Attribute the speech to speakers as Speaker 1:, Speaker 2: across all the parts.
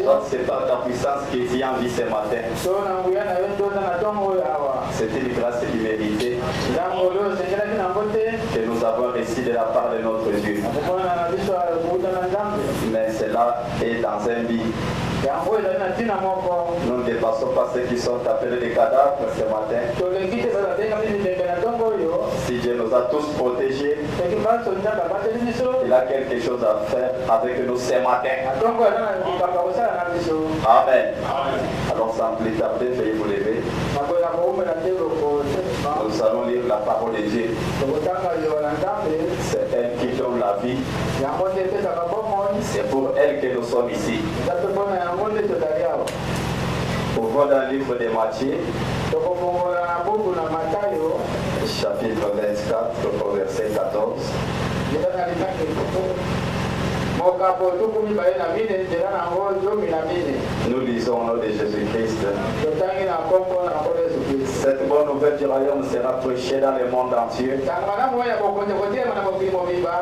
Speaker 1: Donc c'est par ta puissance qui t'y envie ce matin. C'est une grâce imméritée que nous avons reçue de la part de notre Dieu. Mais cela est dans un but. Nous ne dépassons pas ceux qui sont appelés des cadavres ce matin. Si Dieu nous a tous protégés, il a quelque chose à faire avec nous ce matin. Amen. Alors sans plus tarder, veuillez vous lever. Nous allons lire la parole de Dieu. C'est elle qui donne la vie. C'est pour elle que nous sommes ici. Ouvrons dans le livre de Matthieu, chapitre 24, au verset 14. Nous lisons au nom de Jésus-Christ. Cette bonne nouvelle du royaume sera prêchée dans le monde entier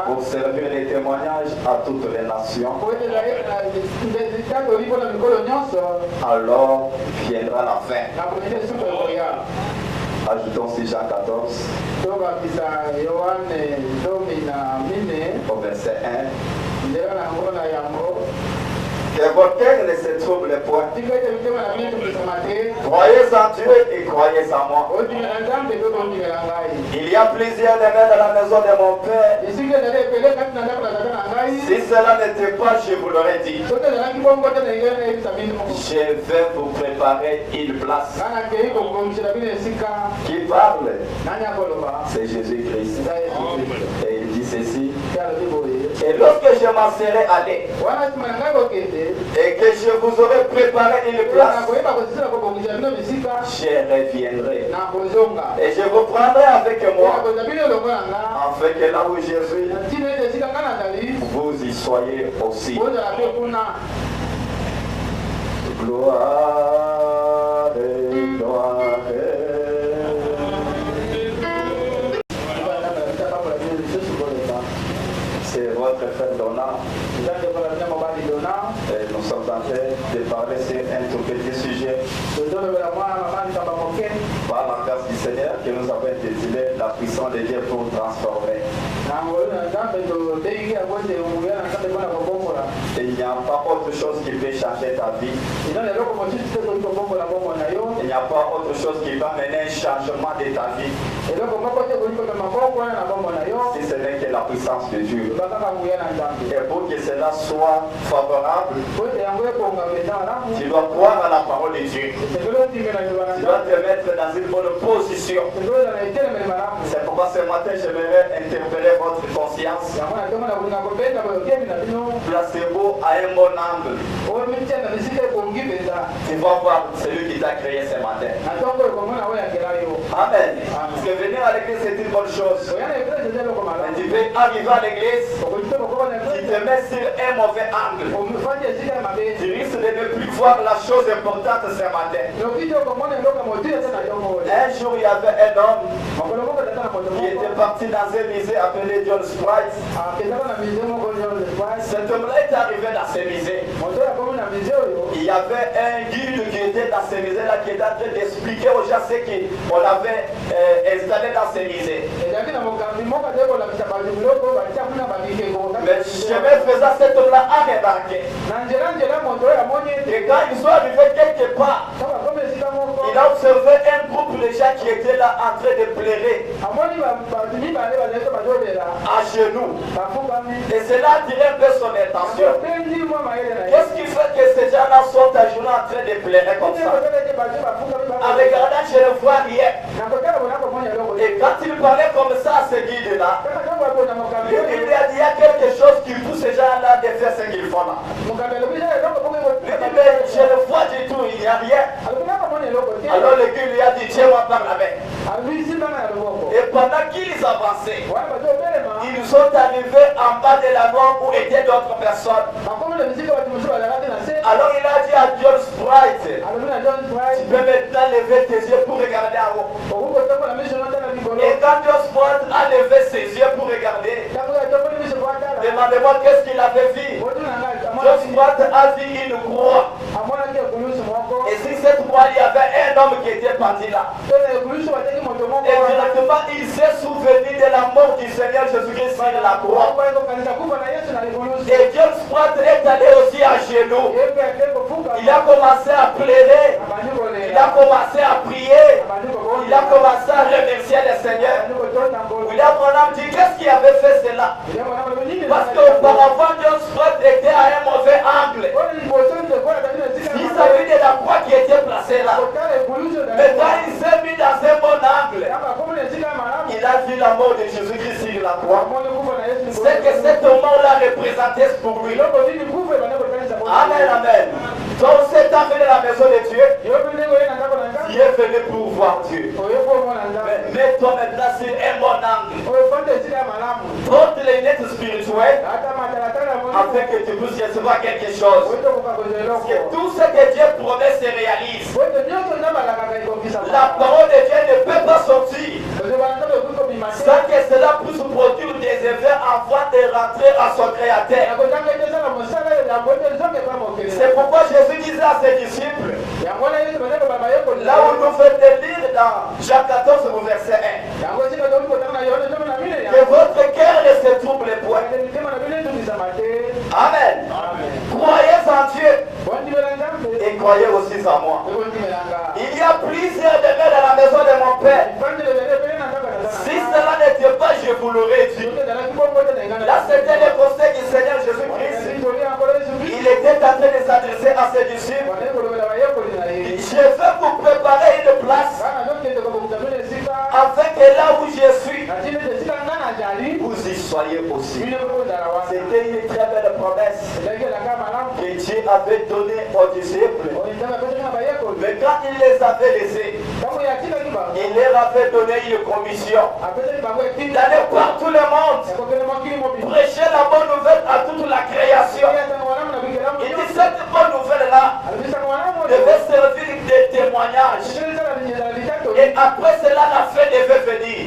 Speaker 1: pour servir de témoignage à toutes les nations. Alors viendra la fin. Ajoutons 6 Jean 14 au verset 1. Que votre cœur ne se trouble point. Croyez en Dieu et croyez en moi. Il y a plusieurs demeures dans la maison de mon Père. Si cela n'était pas, je vous l'aurais dit. Je vais vous préparer une place. Qui parle? C'est Jésus-Christ. Et il dit ceci. Et lorsque je m'en serai allé, et que je vous aurai préparé une place, je reviendrai. Et je vous prendrai avec moi, afin que là où je suis, vous y soyez aussi. Gloire et gloire. C'est votre frère Donat. Et nous sommes en train de parler sur un tout petit sujet. Par la grâce du Seigneur que nous avons intitulé la puissance de Dieu pour transformer. Et il n'y a pas autre chose qui peut changer ta vie. Il n'y a pas autre chose qui va mener un changement de ta vie. Si ce n'est que la puissance de Dieu. Et pour que cela soit favorable, tu dois croire à la parole de Dieu. Tu dois te mettre dans une bonne position. C'est pourquoi ce matin j'aimerais interpeller votre conscience. Placez-vous à un bon angle. Tu vas voir celui qui t'a créé ce matin. Amen. Parce que venir à l'église c'est une bonne chose. Mais tu peux arriver à l'église, tu te mets sur un mauvais angle. Tu risques de ne plus voir la chose importante ce matin. Un jour il y avait un homme qui était parti dans un musée appelé John Sprite. Cet homme-là est arrivé dans ce musée. Il y avait un guide qui était dans ce musée-là qui était en train d'expliquer aux gens ce qu'on avait installé dans ce musée. Mais chemin faisant, cet homme-là a remarqué que quand ils sont arrivés quelque part, il a observé un groupe de gens qui étaient là en train de pleurer à genoux. Et cela a attiré un peu son attention. Qu'est-ce qui fait que ces gens-là sont à genoux en train de pleurer comme ça? En regardant, je ne vois rien. Et quand il parlait comme ça à ce guide-là, le guide a dit il y a quelque chose qui pousse ces gens-là de faire ce qu'ils font là. Il dit mais je ne vois du tout, il n'y a rien. Alors le guide lui a dit tiens, on parle avec. Et pendant qu'ils avançaient, ils sont arrivés en bas de la mort où étaient d'autres personnes. Alors il a dit à John Sprite, tu peux maintenant lever tes yeux pour regarder en haut. Et quand John Sprite a levé ses yeux pour regarder, demandez-moi qu'est-ce qu'il avait vu. John Sprat a vu une croix. Et sur cette croix, il y avait un homme qui était parti là. Et directement, il s'est souvenu de la mort du Seigneur Jésus-Christ sur la croix. Et John Sprat est allé aussi à genoux. Il a commencé à pleurer. Il a commencé à prier. Il a commencé à remercier le Seigneur. William Branham dit qu'est-ce qui avait fait cela? Parce qu'auparavant, John Sprat était à un mauvais angle. Il s'agit de la croix qui était placée là. Maintenant, il s'est mis dans un bon angle. Il a vu la mort de Jésus-Christ sur la croix. C'est que cette mort-là représentait pour lui. Amen, amen. Donc, cet angle de la maison de Dieu, tu es venu pour voir Dieu. Mais toi maintenant, c'est un bon angle. Porte les lunettes spirituelles afin que tu puisses recevoir quelque chose. Parce que tout ce que Dieu promet se réalise. La parole de Dieu ne peut pas sortir sans que cela puisse produire des effets avant de rentrer à son Créateur. C'est pourquoi Jésus disait à ses disciples, là où nous faisons lire dans Jean 14 au verset 1, que votre cœur ne se trouble point. Amen. Croyez en Dieu et croyez aussi en moi. Il y a plusieurs demeures dans la maison de mon Père. Si cela n'était pas, je vous l'aurais dit. Là, c'était le conseil du Seigneur Jésus-Christ. Il était en train de s'adresser à ses disciples. Je vais vous préparer une place afin que là où je suis, vous y soyez aussi. C'était une très belle promesse que Dieu avait donnée aux disciples. Mais quand il les avait laissés, il leur avait donné une commission d'aller par tout le monde, prêcher la bonne nouvelle à toute la création. Il dit cette bonne nouvelle-là devait servir de témoignage. Et après cela, la fin devait venir.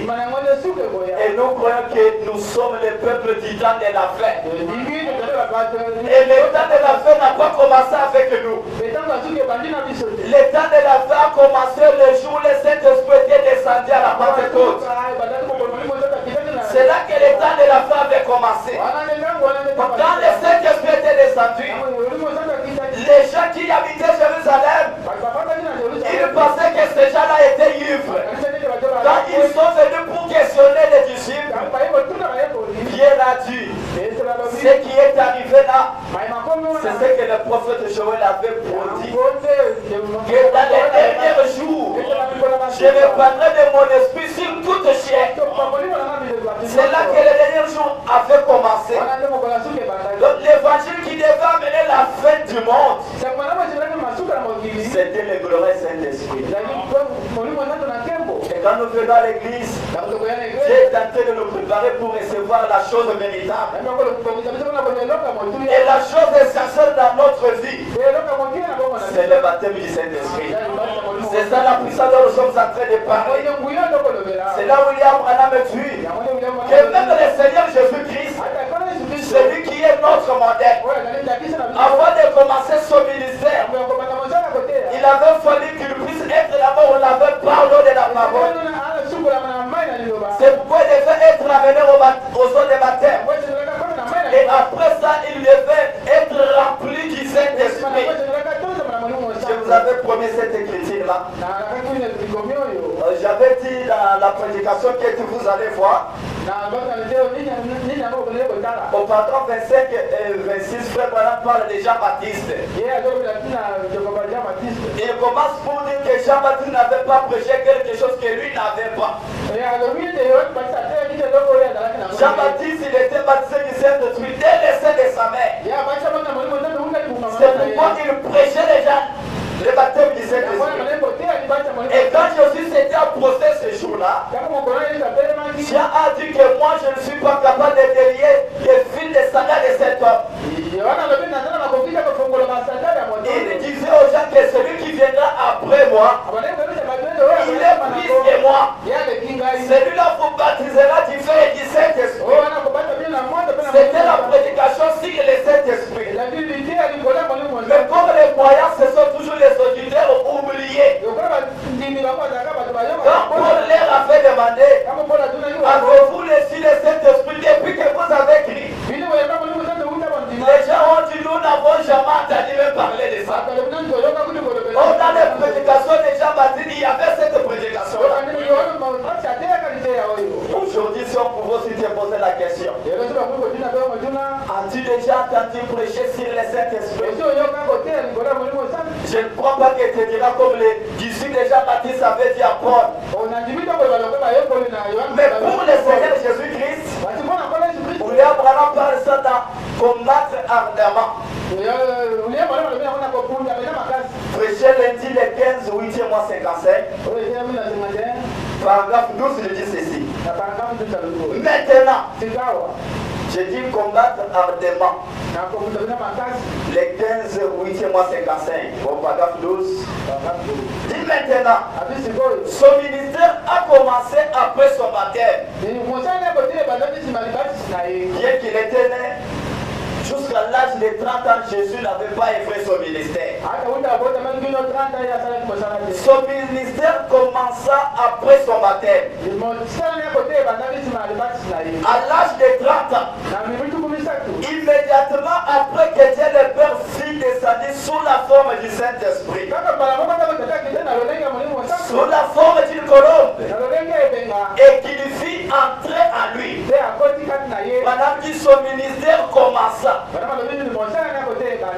Speaker 1: Et nous croyons que nous sommes le peuple du temps de la fin. Et le temps de la fin n'a pas commencé avec nous. Le temps de la fin a commencé le jour où le Saint-Esprit était descendu à la Pentecôte. C'est là que le temps de la fin avait commencé. Quand le Saint-Esprit était descendu, les gens qui habitaient Jérusalem, ils pensaient que ces gens-là étaient ivres. Quand ils sont venus pour questionner les disciples, Pierre a dit, ce qui est arrivé là, c'est ce que le prophète Joël avait prédit. Que dans les derniers jours, je répandrai de mon esprit sur toute chair. C'est là que les derniers jours avaient commencé. Donc l'évangile qui devait amener la fin du monde, c'était le glorieux Saint-Esprit. Et quand nous venons à l'église, Dieu est en train de nous préparer pour recevoir la chose véritable. Et la chose essentielle dans notre vie, c'est le baptême du Saint-Esprit. C'est ça la puissance dont nous sommes en train de parler. C'est là où William Branham dit que même le Seigneur Jésus-Christ, celui qui est notre modèle, avant de commencer son ministère, il avait fallu qu'il puisse être là-bas où on avait parlé de la parole. C'est pourquoi il devait être amené aux eaux de baptême. Et après ça, il devait être rempli du Saint-Esprit. Je vous avais promis cette écriture-là. J'avais dit dans la prédication que vous allez voir. Au patron 25 et 26, Frère Branham parle de Jean-Baptiste. Il commence pour dire que Jean-Baptiste n'avait pas prêché quelque chose que lui n'avait pas. Jean-Baptiste, il était baptisé du Saint-Esprit dès le sein de sa mère. C'est pourquoi il prêchait les gens le baptême du Saint-Esprit. Et quand Jésus s'était approché ce jour-là, Jean a dit que moi je ne suis pas capable de délier les fils de sandales de cet homme. Il disait aux gens que celui qui viendra après moi, il est plus que moi. Celui-là vous baptisera du feu et du Saint-Esprit. C'était la prédication sur le Saint-Esprit. nous n'avons jamais entendu même parler de ça. Oh, dans les prédications déjà bâties, il y avait cette prédication. Aujourd'hui, si on pouvait aussi te poser la question, as-tu déjà entendu prêcher sur le Saint-Esprit? Je ne crois pas que tu diras comme les disciples déjà baptisés avaient dit à Paul. Mais pour le Seigneur Jésus-Christ, William Branham parle ça dans combattre ardemment. Prêcher lundi le 15, 8e mois 55. Paragraphe 12, il dit ceci. Maintenant, je dis combattre ardemment. Les 15, 8e mois 55. Bon, paragraphe 12. Dis maintenant, son ministère a commencé après son baptême. Bien qu'il était né, jusqu'à l'âge de 30 ans, Jésus n'avait pas effrayé son ministère. Son ministère commença après son baptême. À l'âge de 30 ans, immédiatement après que Dieu le Père fit descendre sous la forme du Saint-Esprit, sous la forme d'une colombe, et qu'il fit entrer en lui. Madame dit son ministère commença.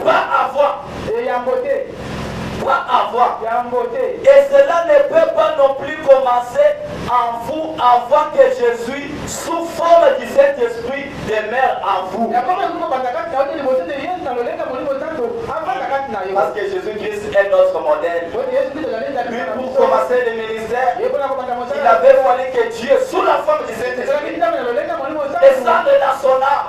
Speaker 1: Pas avant. Pas avant. Et cela ne peut pas non plus commencer en vous avant que Jésus, sous forme du Saint-Esprit, demeure en vous. Parce que Jésus-Christ est notre modèle. Lui, pour commencer le ministère, il avait fallu que Dieu, sous la forme du Saint-Esprit, descende dans son âme.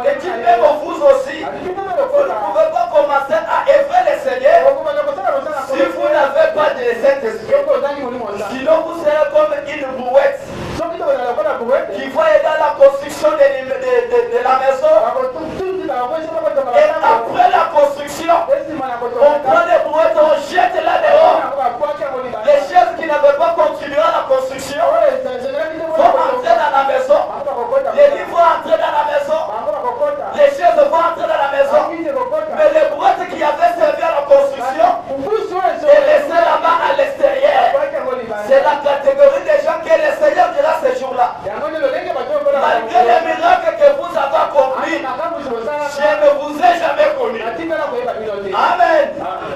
Speaker 1: Et dit même vous aussi, vous ne pouvez pas commencer à effrayer le Seigneur si vous n'avez pas de Saint-Esprit. Sinon vous serez comme une brouette qui va aider à la construction de la maison. Et après la construction, on prend les brouettes, on jette là dehors. Les chefs qui n'avaient pas contribué à la construction vont entrer dans la maison. Les lits vont entrer dans la maison. Les chaises vont entrer dans la maison. Mais les brouettes qui avaient servi à la construction et laissées là-bas à l'extérieur, c'est la catégorie des gens que le Seigneur dira ce jour-là. Malgré les miracles que vous avez accomplis, je ne vous ai jamais connu. Amen.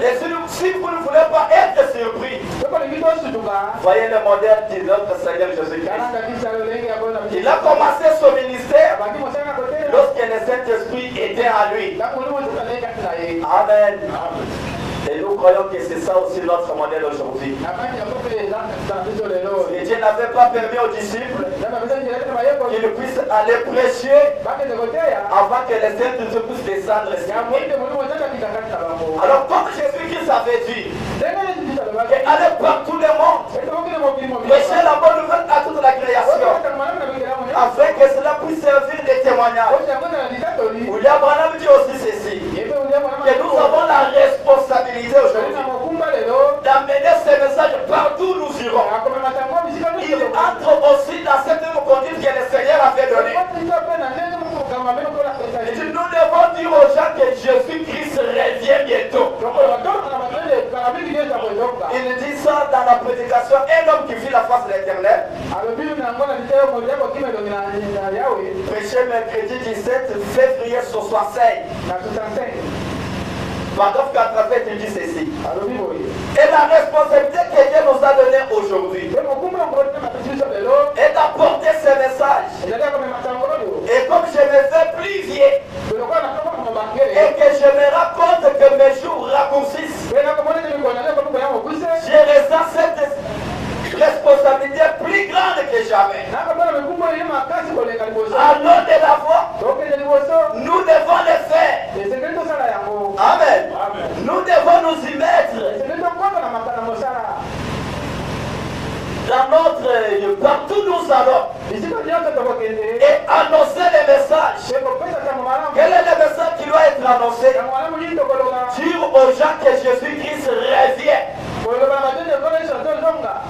Speaker 1: Et si vous ne voulez pas être surpris, voyez le modèle de notre Seigneur Jésus-Christ. Il a commencé son ministère lorsque le Saint-Esprit était à lui. Amen. Et nous croyons que c'est ça aussi notre modèle aujourd'hui. Et Dieu n'avait pas permis aux disciples qu'ils puissent aller prêcher avant que les saints puissent descendre. Alors comme Jésus-Christ avait dit, aller partout le monde, prêcher la bonne nouvelle à toute la création, afin que cela puisse servir de témoignage. William Branham dit aussi ceci, que nous avons la responsabilité aujourd'hui d'amener ce message partout où nous irons. Il entre aussi dans cette même conduite que le Seigneur avait donnée. Nous devons dire aux gens que Jésus-Christ revient bientôt. Il dit ça dans la prédication, un homme qui vit la face de l'Éternel. Prêché mercredi 17 février 65. Paragraphe 80, il dit ceci. Et la responsabilité que Dieu nous a donnée aujourd'hui est d'apporter ce message. Et comme je me fais plus vieux et que je me rends compte que mes jours raccourcissent, je ressens cette responsabilité plus grande que jamais. Alors de la voix, nous devons le faire. Amen. Nous devons nous y mettre. Dans notre partout nous allons et annoncer les messages. Quel est le message qui doit être annoncé? Dire aux gens que Jésus-Christ revient.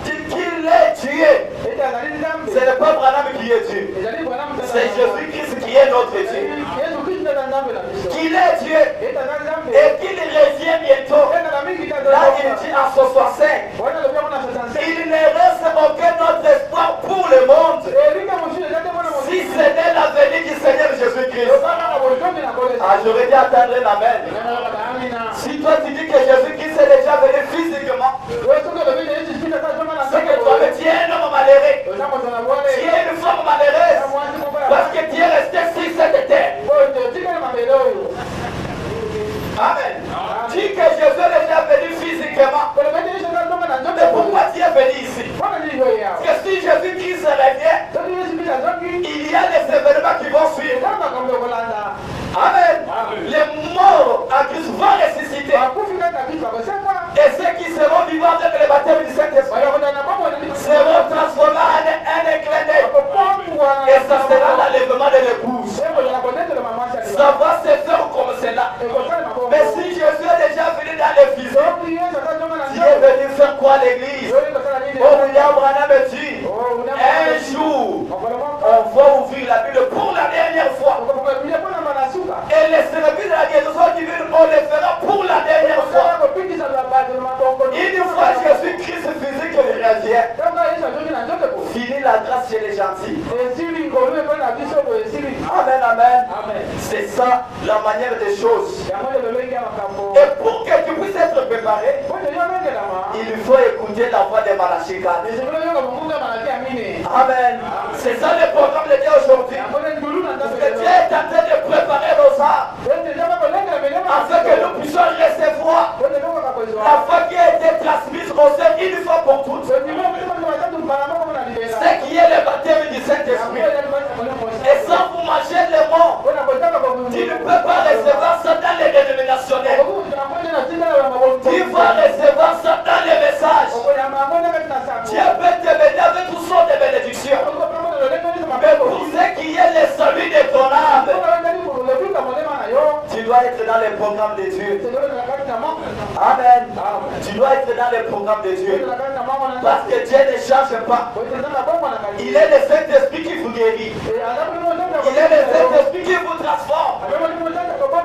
Speaker 1: Dire qu'il est tué. Ce n'est pas Branham qui est Dieu. C'est Jésus-Christ qui est notre Dieu. qu'il est Dieu et qu'il revient bientôt. Là, il dit en 65, il ne reste aucun autre espoir pour le monde si ce n'est la venue du Seigneur Jésus-Christ. Ah, j'aurais dû attendre l'amen. Si toi tu dis que Jésus-Christ est déjà venu physiquement, c'est que toi tu es un homme malheureux. Tu es une femme malheureuse parce que tu es resté sur cette terre. Amen. Dis que Jésus est déjà venu physiquement. Mais pourquoi tu es venu ici? Parce que si Jésus-Christ revient, il y a des événements qui vont suivre. Amen. Les morts en Christ vont ressusciter. Et ceux qui seront vivants avec le baptême du Saint-Esprit seront transformés en un clin d'œil. Et ça sera l'enlèvement de l'épouse. Ça va se faire comme cela. Mais si Jésus est déjà venu dans les physiques, il est venu faire quoi l'église? Oh, William Branham dit, un jour, on va ouvrir la Bible pour la dernière fois. Et les services de la guérison divine, on les fera pour la dernière fois. Une fois Jésus-Christ physique revient, fini la grâce chez les gentils. Amen, amen. C'est ça la manière des choses. Et pour que tu puisses être préparé, il faut écouter la voix de Malachi 4. Amen. C'est ça le programme de Dieu aujourd'hui. Parce que Dieu est en train de préparer nos âmes afin que nous puissions recevoir la foi qui a été transmise au sein une fois pour toutes. Ce qui est le baptême du Saint-Esprit. Et sans vous manger les mots, tu ne peux pas recevoir ça dans les dénominationnels. Tu vas recevoir ça dans les messages. Dieu peut te bénir avec toutes sortes de bénédictions. Mais pour ce qui est le salut de ton âme, tu dois être dans les programmes de Dieu. Amen. Tu dois être dans les programmes de Dieu. Parce que Dieu ne change pas. Il est le Saint-Esprit qui vous guérit. Il est le Saint-Esprit qui vous transforme.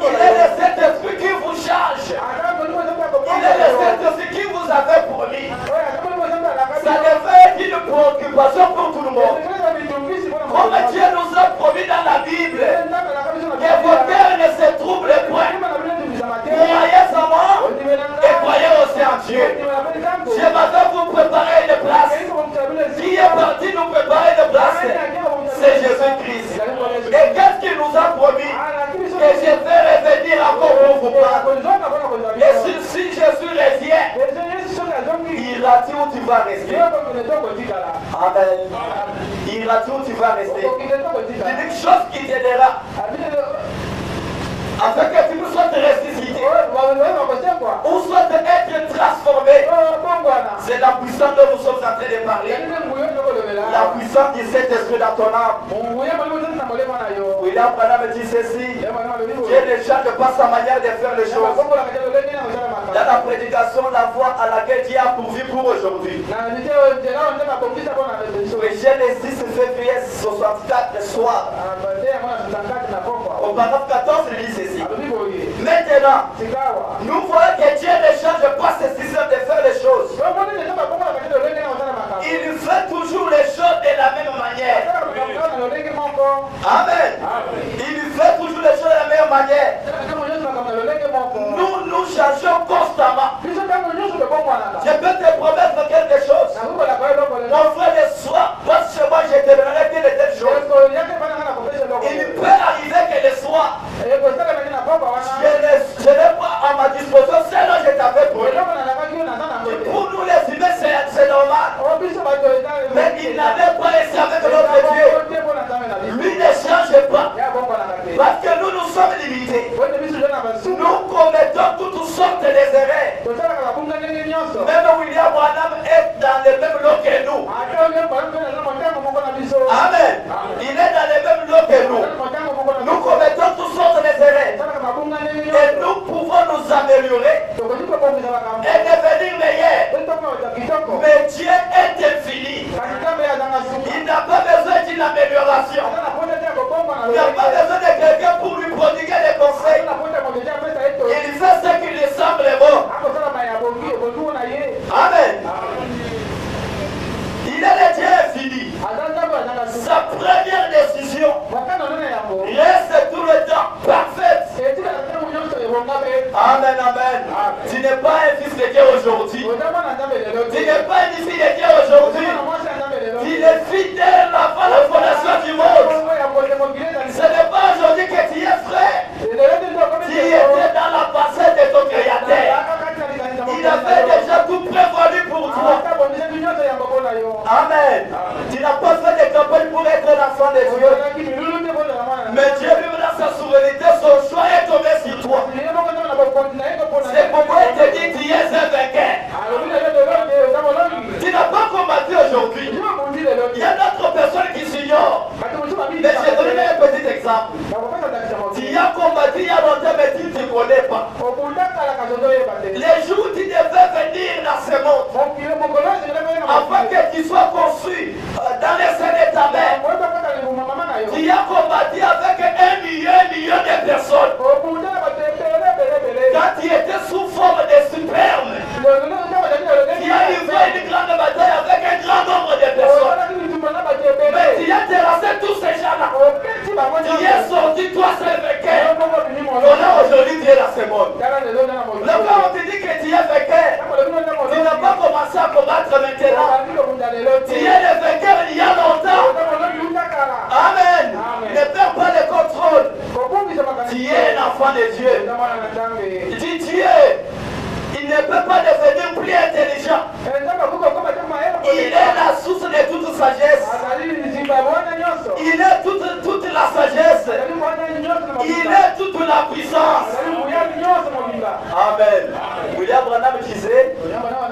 Speaker 1: Il est le Saint-Esprit qui vous change. Il est le Saint-Esprit qui vous avait promis. Ça devait être une préoccupation pour tout le monde. Comme Dieu nous a promis dans la Bible que vos cœurs ne se troublent point. Croyez en moi et croyez aussi en Dieu. Je m'avais vous préparer une place. Qui est parti nous préparer une place? C'est Jésus-Christ. Et qu'est-ce qu'il nous a promis? Que je vais revenir encore pour vous parler. Et si Jésus revient, iras-tu où tu vas rester? Amen. Iras-tu où tu vas rester? C'est une chose qui t'aidera afin que tu sois ressuscité ou soit être transformé. C'est la puissance dont nous sommes en train de parler. La puissance du Saint-Esprit dans ton âme. William Branham dit ceci: Dieu ne change pas sa manière de faire les choses. Dans la prédication, la voie à laquelle Dieu a pourvu pour aujourd'hui. Prêché le 6 février 64 soir. Au paragraphe 14, il dit ceci: Maintenant, nous voyons que Dieu ne change pas ce système de faire les choses. Il fait toujours les choses de la même manière. Amen. Il fait toujours les choses de la même manière. Nous changeons constamment. Je peux te promettre quelque chose. Mon frère, le soir, passe chez moi, je te donnerai telle et telle chose. Il peut arriver que le soir, je n'ai pas à ma disposition, sinon je t'avais brûlé. Pour nous les humains, c'est normal. Mais il n'avait pas laissé avec notre Dieu. Lui ne change pas. Parce que nous sommes limités. Nous commettons toutes sortes d'erreurs. Même William Branham est dans le même lot que nous. Amen. Il est dans le même lot que nous. Nous commettons toutes sortes d'erreurs. Et nous pouvons nous améliorer et devenir meilleurs. Mais Dieu est infini. Il n'a pas besoin d'une amélioration. Il n'a pas besoin de quelqu'un pour lui prodiguer Amen, amen. Tu n'es pas un fils de Dieu aujourd'hui. Tu n'es pas une fille de Dieu aujourd'hui. Tu es fidèle avant la fondation du monde. Ce n'est pas aujourd'hui que tu es frère. Tu étais dans la parcelle de ton créateur. Il avait déjà tout prévu pour toi. Amen. Tu n'as pas fait de campagne pour être l'enfant de Dieu. Mais Dieu lui dans sa souveraineté, son choix est tombé sur toi. C'est pourquoi il te dit tu es un vainqueur. Tu n'as pas combattu aujourd'hui. Il y a d'autres personnes qui s'ignorent. Mais je vais donner un petit exemple. Tu as combattu il y a longtemps, mais tu ne te connais pas. Les jours où tu devais venir dans ce monde, afin que tu sois construit dans les seins de ta mère, tu as combattu avec 1 million de personnes. Quand tu étais sous forme de superbe, tu as livré une grande bataille avec un grand nombre de personnes. Mais tu as terrassé tous ces gens-là. Tu es sorti, toi, c'est vainqueur. Voilà, aujourd'hui, tu es dans ce monde. Le quand on te dit que tu es vainqueur, tu n'as pas commencé à combattre maintenant. Tu es le vainqueur il y a longtemps. Amen. Ne perds pas le contrôle. Tu es un enfant de Dieu. Dieu, il ne peut pas devenir plus intelligent. Il est la source de toute sagesse. Il est toute la sagesse. Il est toute la puissance. Amen. William Branham disait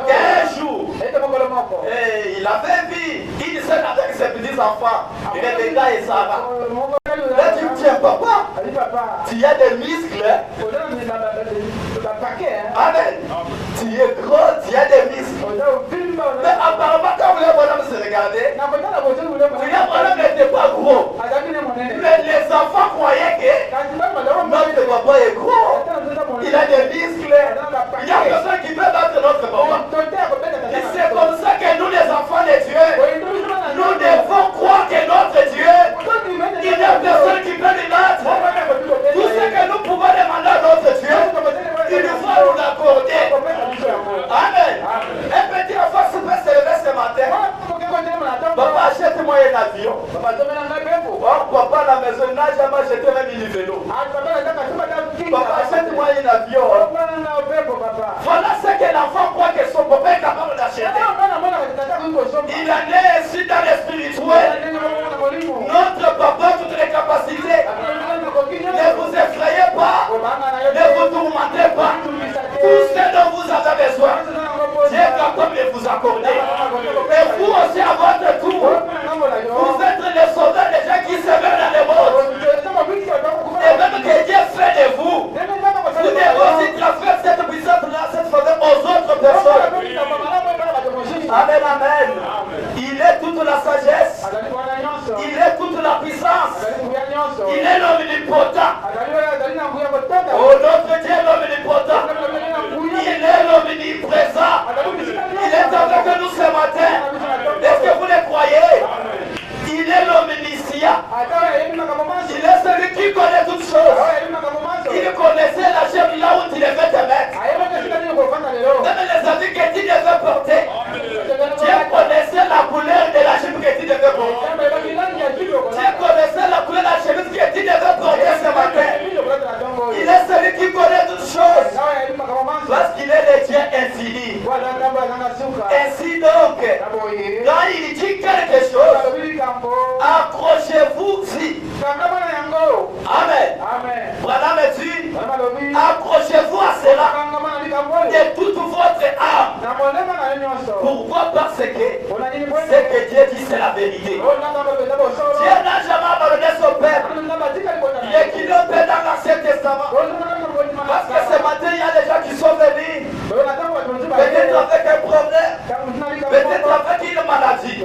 Speaker 1: qu'un jour, il avait vu une scène avec ses petits-enfants, Rebecca et Sarah. Là, tu me dis, papa, tu as des muscles. Amen. Tu es gros, tu as des muscles. Mais apparemment, quand William Branham se regardait, William Branham n'était pas gros. Mais les enfants croyaient que notre papa est gros. Il a des muscles. Il y a personne qui peut battre notre papa. Et c'est comme ça que nous, les enfants de Dieu, nous devons croire que notre Dieu, il n'y a personne qui peut nous battre. Tout ce que nous pouvons demander à notre Dieu, il nous va nous l'accorder. Amen. Un petit enfant se peut se lever ce matin. Papa, achète-moi un avion. Oh, papa, à la maison, il n'a jamais acheté même une vélo. Papa, achète-moi un avion. Voilà ce que l'enfant croit que son papa est capable d'acheter. Il en est ainsi dans le spirituel. Notre papa a toutes les capacités. Ne vous effrayez pas. Ne vous tourmentez pas. Tout ce dont vous avez besoin, Dieu est capable de vous accorder. Et vous aussi à votre tour, vous êtes les soldats des gens qui se mettent dans le monde. Et même que Dieu fait de vous, vous devez aussi transmettre cette puissance-là, cette faveur aux autres personnes. Amen, amen. Il est toute la sagesse. Il est toute la puissance. Il est l'omnipotent. Oh, notre Dieu est l'omnipotent. Il est l'omniprésent. Il est avec nous ce matin. Est-ce que vous le croyez? Il est l'omniscient. Il est celui qui connaît toutes choses. Il connaissait la chair là où tu devais te mettre. Même les habits que tu devais porter. Dieu connaissait la couleur de la chemise que tu devais porter. Dieu connaissait la couleur de la chemise que tu devais porter ce matin. Il est celui qui connaît toutes choses. Parce qu'il est le Dieu infini. Ainsi donc, quand il dit quelque chose, accrochez-vous-y. Amen. Branham dit, accrochez-vous à cela de toute votre âme. Pourquoi? Parce que ce que Dieu dit, c'est la vérité. Dieu n'a jamais abandonné son peuple. Il est qui le paie dans l'Ancien Testament. Parce que ce matin, il y a des gens qui sont venus, peut-être avec un problème, peut-être avec une maladie.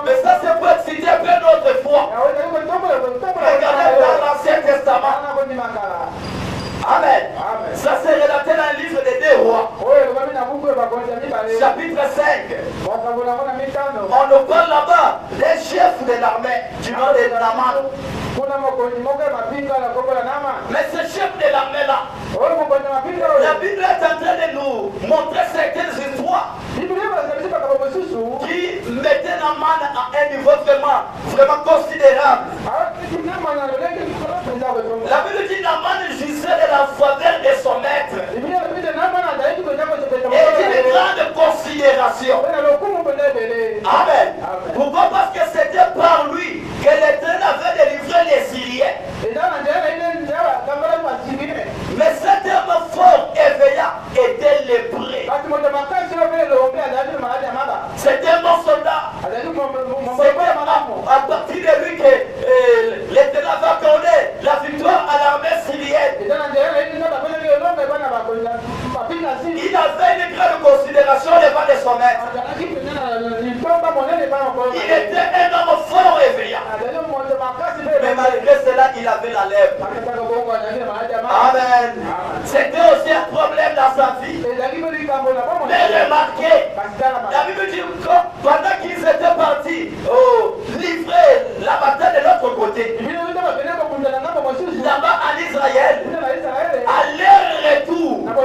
Speaker 1: Mais ça, c'est pour exciter un peu notre foi. Regardez dans l'Ancien Testament. Amen. Ça, c'est relaté dans le livre des 2 rois. Chapitre 5. On nous parle là-bas des chefs de l'armée du nom de Naaman. Mais ce chef de l'armée-là, La Bible est en train de nous montrer certaines histoires qui mettaient la main à un niveau vraiment considérable. La Bible dit Naaman jouissait de la faveur de son maître et d'une grande considération. Amen. Pourquoi? Parce que c'était par lui que l'Éternel avait délivré les Syriens. Mais cet homme fort éveillant était lépré. C'était un bon soldat. C'était à partir de lui que l'Éternel va accorder la victoire à l'armée syrienne. Il avait une grande considération devant de son maître. Il était un homme fort éveillant. Mais malgré cela, il avait la lèvre. Amen. C'était aussi un problème dans sa vie. Mais remarquez, la Bible dit que pendant qu'ils étaient partis livrer la bataille de l'autre côté, là-bas en Israël, à leur retour, on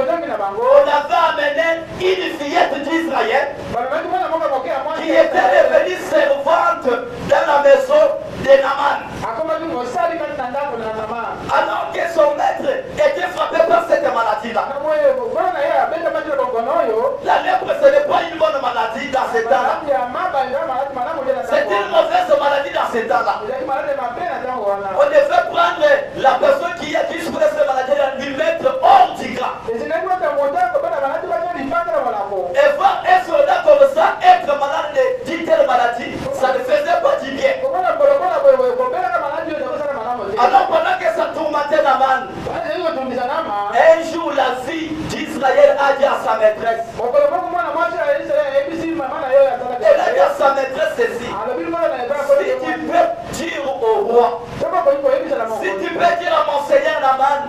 Speaker 1: avait amené une fillette d'Israël qui était devenue servante dans la maison de Naaman. Alors que son maître était frappé par cette maladie-là. La lèpre, ce n'est pas une bonne maladie dans ces temps-là. C'est une mauvaise maladie dans ces temps-là. On devait prendre la personne qui souffre de cette maladie-là, lui mettre hors du camp. Et voir un soldat comme ça être malade d'une telle maladie, ça ne faisait pas du bien. Alors pendant que ça tourmentait Naaman, un jour la fille d'Israël a dit à sa maîtresse, elle a dit à sa maîtresse ceci: si tu peux dire au roi, si tu peux dire à mon seigneur Naaman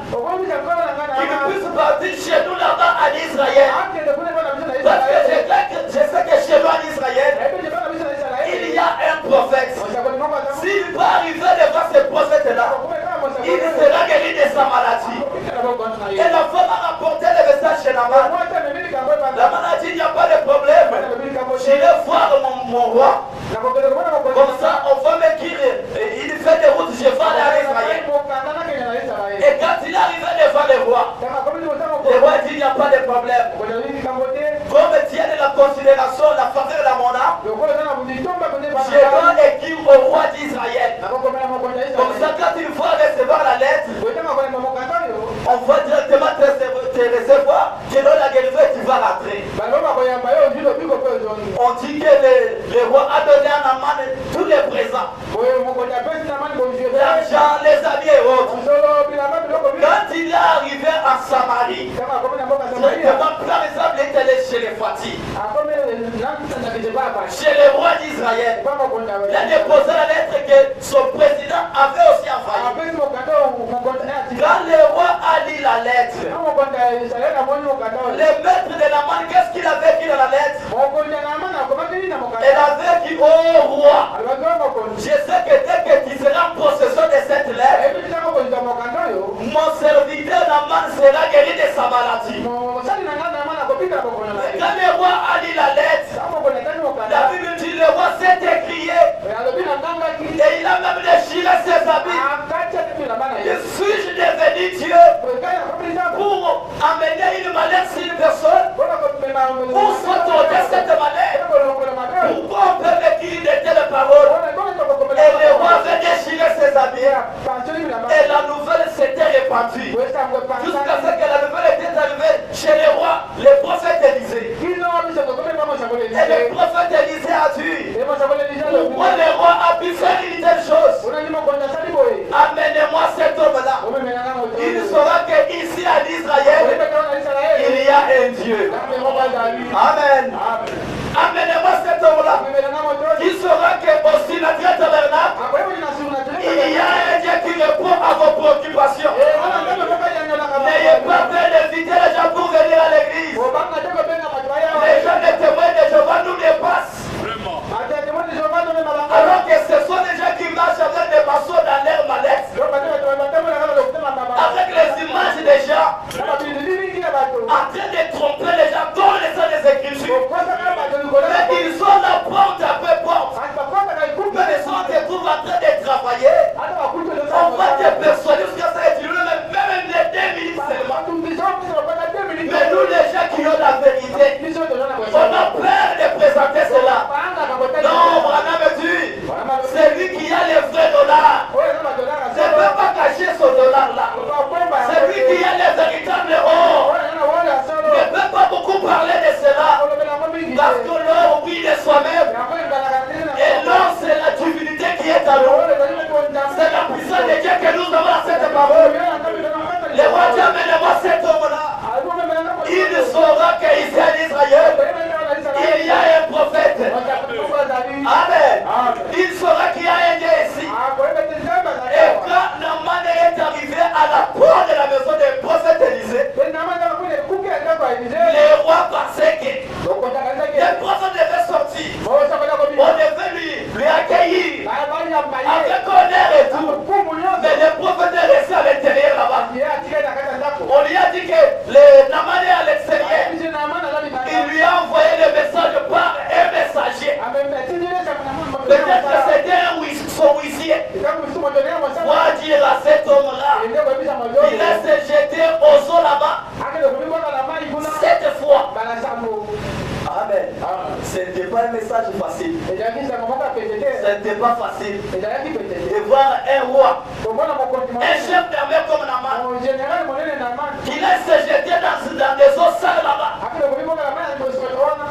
Speaker 1: qu'il puisse partir chez nous là-bas en Israël, parce que je sais que chez nous en Israël il y a un prophète. S'il va arriver devant ce prophète-là, il sera guéri de sa maladie. Et la femme a rapporté le message chez Naaman. La maladie, il n'y a pas de problème. Je vais voir mon roi. Comme ça, on va me dire, il fait des routes, je vais aller à Israël. Et quand il est arrivé devant le roi dit, il n'y a pas de problème. Comme tient de la considération, la faveur de mon âme, je dois écrire au roi d'Israël. Comme ça, quand il va recevoir la lettre, on va directement te recevoir, tu donnes la guérison et tu vas rentrer. On dit que le roi a donné à Naaman tous les présents, l'argent, les habits et autres. Quand il est arrivé à Samarie, par exemple, il est allé chez les Fatih, chez le roi d'Israël. Il a déposé la lettre que son président avait aussi envoyée. Quand le roi a lu la lettre, le maître de Naaman, qu'est-ce qu'il avait dit dans la lettre? Il avait dit: oh roi, je sais que dès que tu seras en possession de cette lettre, mon serviteur Naaman sera guéri de sa maladie. Quand le roi a lu la lettre, la Bible dit le roi s'est écrié et il a même déchiré ses habits. Suis-je devenu Dieu pour amener une maladie sur une personne, pour s'autoriser cette maladie? Pourquoi on peut écrire de telles paroles? Et le roi avait déchiré ses habits et la nouvelle s'était répandue jusqu'à ce que la nouvelle était arrivée chez le roi, le prophète Élisée. Et le prophète Élisée a dit: pourquoi le roi a pu faire une telle chose? Amenez-moi cet homme-là. Il saura qu'ici en Israël, il y a un Dieu. Amen. Amenez-moi cet homme-là. Il saura qu'aussi dans le tabernacle, il y a un Dieu qui répond à vos préoccupations. N'ayez pas peur d'inviter les gens pour venir à l'église. Les gens des témoins de Jéhovah nous dépassent. Alors que ce sont des gens qui marchent avec des morceaux dans leur mallette, avec les images des gens. la vérité. On a peur de présenter cela. Non, Branham me dit, c'est lui qui a les vrais dollars. Je ne peux pas cacher ce dollar-là. C'est lui qui a les véritables or. Je ne peux pas beaucoup parler de cela. Parce que l'or oublie de soi-même. Et l'or, c'est la divinité qui est à nous. C'est la puissance de Dieu que nous avons dans cette parole. Le roi Dieu amène-moi cet homme-là. Il saura qu'il est en Israël. Il y a un prophète. Amen. Il saura qu'il y a un Dieu ici. Et quand Naaman est arrivé à la porte de la maison du prophète Élisée, les rois pensaient que le prophète devait sortir. On devait lui accueillir avec honneur et tout. Mais le prophète est resté à l'intérieur là-bas. On lui a dit que Naaman est à l'extérieur. Il lui a envoyé le message par un messager. Peut-être que c'était son huissier. Moi dire à cet homme-là, il a se jeté aux eaux là-bas 7 fois. Amen. Ce n'était pas un message facile. Ce n'était pas facile. De voir un roi, un chef d'armée comme Naaman, il a se jeté dans des eaux sales là-bas.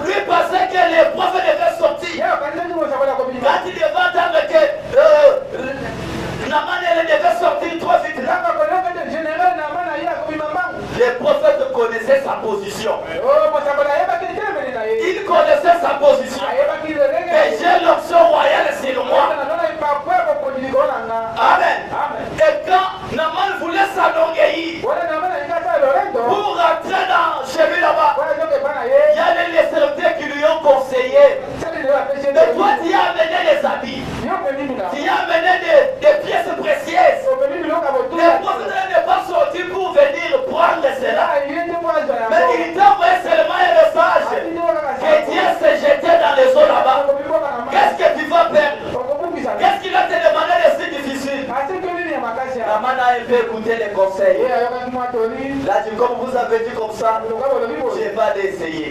Speaker 1: Lui pensait que les prophètes devaient sortir. Quand il devait entendre que Naaman devait sortir trop vite. Les prophètes connaissaient sa position. Il connaissait sa position. Et j'ai l'option royale sur moi. Amen. Et quand Naaman voulait s'enorgueillir pour rentrer chez lui là-bas, il y a les serviteurs qui lui ont conseillé. Mais toi, tu as amené des habits. Tu as amené des pièces précieuses. Les prophètes n'est pas sorti pour venir prendre cela. Mais il t'a envoyé seulement un message que Dieu s'est jeté dans les eaux là-bas. Qu'est-ce que tu vas perdre? Qu'est-ce qu'il va te demander de si difficile? Naaman a un peu écouté les conseils. Là, comme vous avez dit comme ça, je vais l'essayer.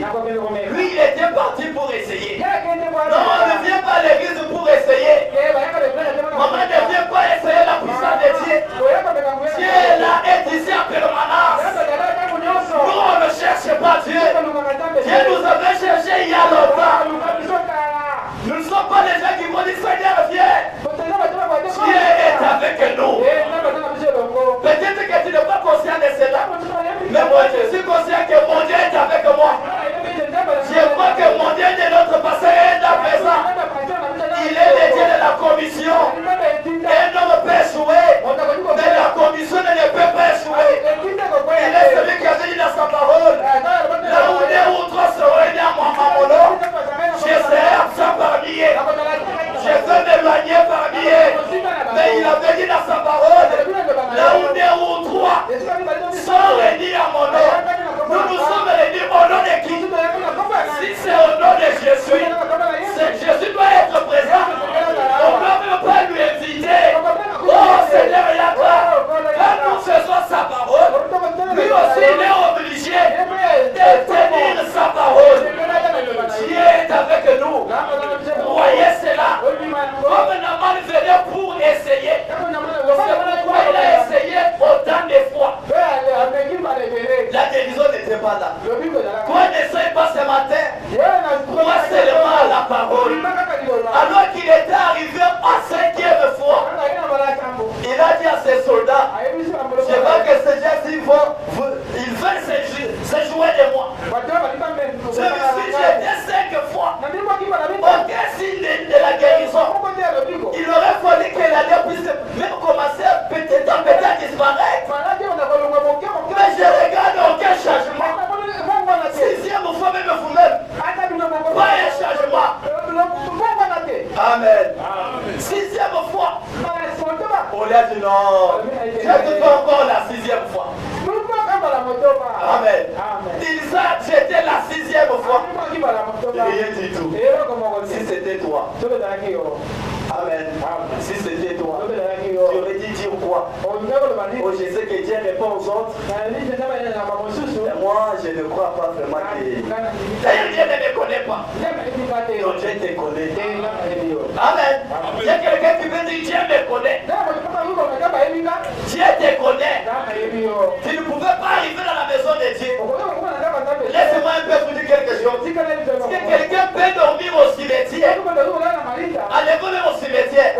Speaker 1: Lui, il était parti pour essayer. Non, on ne vient pas à l'église pour essayer. Maman ne vient pas essayer la puissance de Dieu. Dieu est là, est ici en permanence. Nous, on ne cherche pas Dieu. Dieu nous avait cherché il y a longtemps. Nous ne sommes pas les gens qui vont dire Seigneur, viens. Dieu est avec nous. Peut-être que tu n'es pas conscient de cela. Mais moi, je suis conscient que mon Dieu est avec moi. Je crois que mon Dieu de notre passé est à présent. Il est le Dieu de la commission. Un homme peut échouer, mais la commission ne peut pas échouer. Il est celui qui a dit dans sa parole. Là où deux ou trois se réunissent à mon nom, je serai absent parmi eux. Je veux m'éloigner parmi eux. Mais il avait dit dans sa parole, là où deux ou trois sont réunis à mon nom, nous sommes réunis au nom de qui? Si c'est au nom de Jésus, Jésus doit être présent. On ne peut même pas lui inviter. Oh Seigneur, il y a toi. Quand nous faisons sa parole, lui aussi il est obligé de tenir sa parole. Dieu est avec nous. Croyez cela. Comme Naaman venait pour essayer. C'est pourquoi il a essayé autant de fois. La guérison n'était pas là. Toi n'essaye pas ce matin. Crois seulement à la parole. Alors qu'il était arrivé à 5e fois, il a dit à ses soldats, je vois que ces gens-ci ils veulent se jouer de moi. Je me suis jeté 5 fois. Aucun signe de la guérison. Il aurait fallu que la puisse même commencer peut-être à disparaître. Mais je regarde aucun changement. 6e fois même vous-même. Pas un changement. Amen. 6e fois. On lui a dit non. Je ne pas encore la 6e fois. Amen. Il a jeté la 6e fois. Rien du tout. Si c'était toi. Amen. Si c'était toi, tu aurais dit dire quoi? Oh, je sais que Dieu répond aux autres. Et moi, je ne crois pas vraiment que Dieu ne me connaît pas. Donc Dieu te connaît. Amen. Il y a quelqu'un qui veut dire Dieu me connaît. Dieu te connaît. Tu ne pouvais pas arriver dans la maison de Dieu. Laissez-moi un peu vous dire quelque chose. Si quelqu'un peut dormir au cimetière, allez-vous même au cimetière.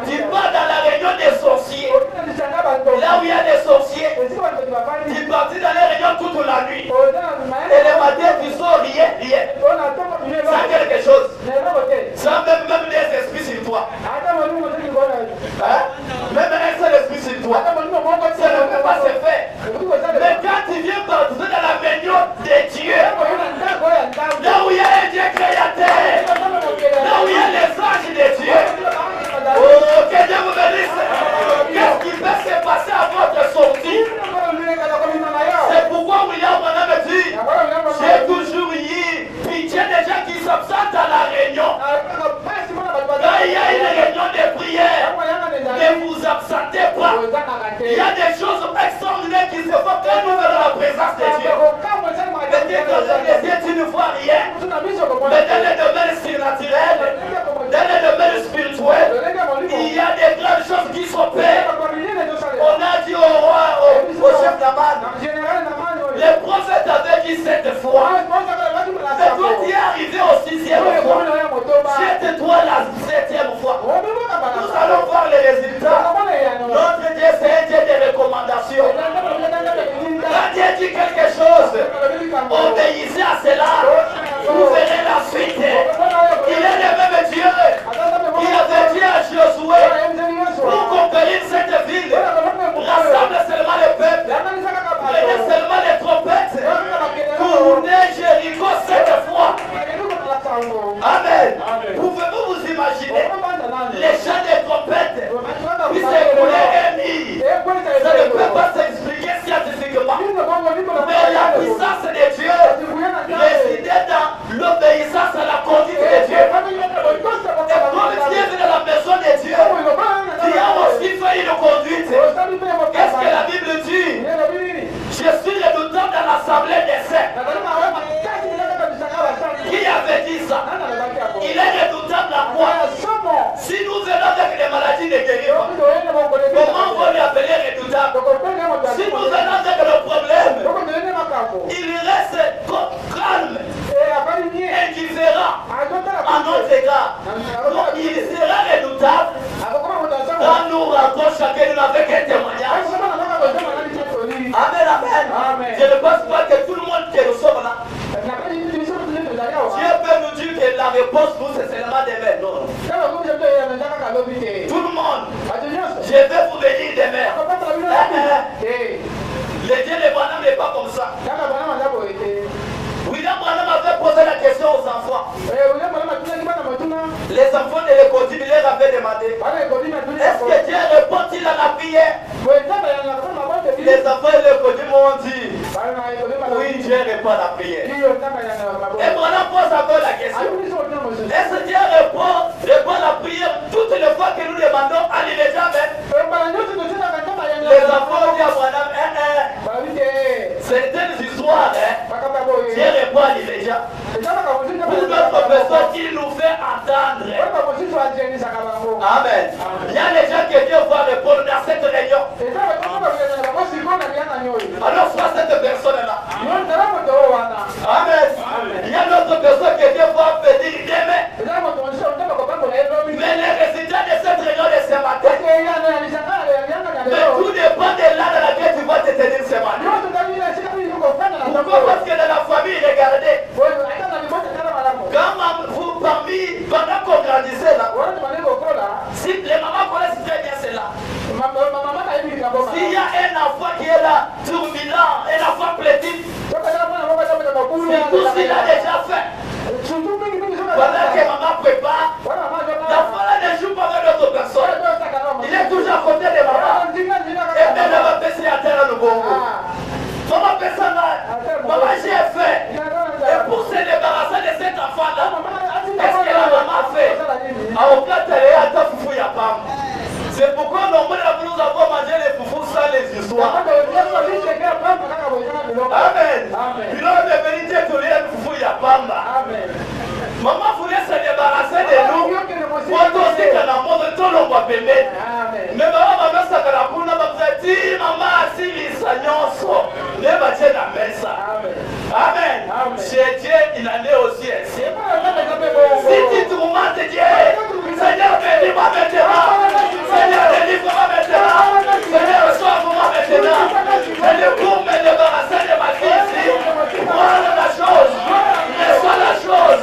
Speaker 1: Tu vas dans la réunion des sorciers. Là où il y a des sorciers. Tu partis dans les réunions toute la nuit. Et le matin, tu sors rien. Ça quelque chose. Ça même des esprits sur toi. Hein? Même un seul esprit sur toi. Ça ne peut pas se faire. Mais quand tu viens participer dans la réunion des dieux, là où il y a un Dieu créateur, là où il y a les anges des dieux, oh, que Dieu vous bénisse. Qu'est-ce qui peut se passer à votre sortie? C'est pourquoi William Branham dit, j'ai toujours eu pitié des gens qui s'absentent à la réunion. Quand il y a une réunion de prière, ne vous absentez pas. Il y a des choses extraordinaires qui se font quand nous venons dans la présence de Dieu. Peut-être que dans les yeux tu ne vois rien, mais dans le domaine surnaturel, dans le domaine spirituel, il y a des grandes choses qui s'opèrent. On a dit au roi, au chef d'Aman, les prophètes avaient dit 7 fois. Mais toi tu es arrivé au 6e fois. Jette-toi la 7e fois. Nous allons voir les résultats. Notre Dieu c'est un Dieu de recommandation. Quand Dieu dit quelque chose, obéissez à cela. Vous verrez la suite. Il est le même Dieu qui avait dit à Josué pour conquérir cette ville. Rassemble seulement le peuple. Prenez seulement les trompettes. Tournez Jéricho 7 fois. Amen. Pouvez-vous vous imaginer les chants des trompettes qui s'écoulaient émis? Ça ne peut pas s'expliquer scientifiquement. Mais la puissance de Dieu résidait dans l'obéissance à la conduite de Dieu. Et comme Dieu est dans la maison de Dieu, Dieu a aussi fait une conduite. Qu'est-ce que la Bible dit? Je suis redoutant dans l'assemblée des saints. Qui avait dit ça? Il est redoutable à quoi? Si nous venons avec des maladies ne guérir pas, comment on va lui appeler redoutable? Si nous venons avec le problème, il reste calme, indifférent à notre égard. Donc il sera redoutable quand nous rencontrons chacun avec un témoignage. Amen, amen. Je ne pense pas que tout le monde qui reçoit là, Dieu peut nous dire que la réponse pour c'est seulement demain. Non. Tout le monde. Je vais vous bénir demain. Le Dieu de Branham n'est pas comme ça. William Branham avait posé la question aux enfants. Les enfants de l'école, il leur avait demandé, est-ce que Dieu répond-il à la prière? Les enfants de l'école m'ont dit, oui, Dieu répond à la prière. Et Branham pose encore la question, est-ce que Dieu répond à la prière toutes les fois que nous demandons à l'immédiat même? Les enfants ont dit à Branham, certaines histoires, Dieu répond à l'immédiat. Pour notre personne qu'il nous fait entendre. Amen. Il y a des gens que Dieu va répondre dans cette réunion. Alors soit cette personne-là. Amen. Il y a d'autres personnes que Dieu va venir demain. Mais les résultats de cette réunion de ce matin, mais tout dépend de là dans laquelle tu vas te tenir ce matin. Pourquoi? Parce que dans la famille, regardez, quand vous parmi, pendant qu'on grandissait là, si les mamans connaissent très bien cela, s'il y a un enfant qui est là, turbulent, un enfant plétique, c'est tout ce qu'il a déjà fait. Pendant que maman prépare, l'enfant là ne joue pas avec d'autres personnes. Il est toujours à côté de maman. Et bien, elle va passer à terre à le bon. Maman fait ça là. Maman, j'ai fait. Et pour se débarrasser de cet enfant là, chez Dieu, il en est au ciel. Si tu tourmentes Dieu, Seigneur, délivre-moi maintenant. Seigneur, délivre-moi maintenant. Seigneur, sauve-moi maintenant. Seigneur, pour me débarrasser de ma vie ici. Voilà la chose. Reçois la chose.